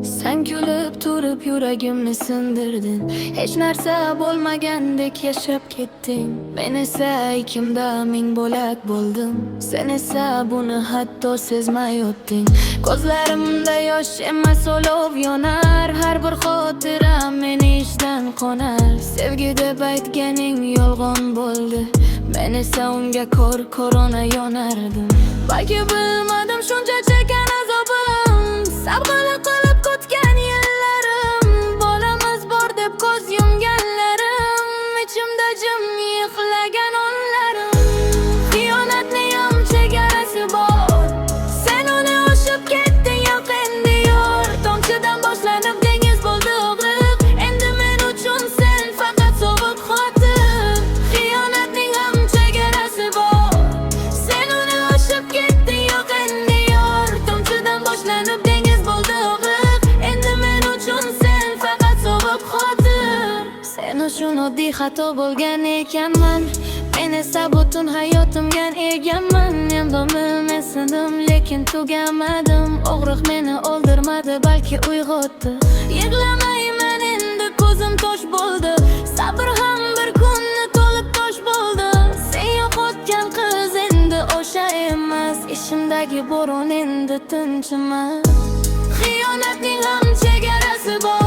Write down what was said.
Sen kulib turib yuragimni sindirdin. Hech narsa bo'lmagandek yashab ketding. Men esa ikimda ming bo'lak bo'ldim. Sen esa buni hatto sezmay o'tding. Ko'zlarimda yosh emas olov yonar. Har bir xotiram meni ishdan qonar. Sevgi deb aytganing yolg'on bo'ldi. Men esa unga ko'rona yonardim. Balki bilmadim shuncha chekkan azobim. Sabg'ali qilib kutgan yillarim. Bolamiz bor deb ko'z yumganlarim. Ichimda jim yig'lagan onlarim. Xiyonatning ham chegarasi bor. Sen uni oshib ketding, yo'q endi yor. Tomchidan boshlanib dengiz bo'ldi og'riq. Endi men uchun sen faqat sovuq xotir. Xiyonatning ham chegarasi bor. Sen uni oshib ketding, yo'q endi yor. Tomchidan boshlanib dengiz bo'ldi og'riq. Endi men uchun sen faqat sovuq xotir. Sen uchun oddiy xato bo'lgan ekanman. Men esa butun hayotimga egaman. Endi sindim lekin tugamadim. Og'riq meni o'ldirmadi, balki uyg'otdi. Yig'lamayman endi, ko'zim tosh bo'ldi. Sabr ham bir kunni to'lib tosh bo'ldi. Sen yo'qotgan qiz endi o'sha emas. Ishimdagi bo'ron endi tinchimas. Xiyonatning ham chegarasi bor.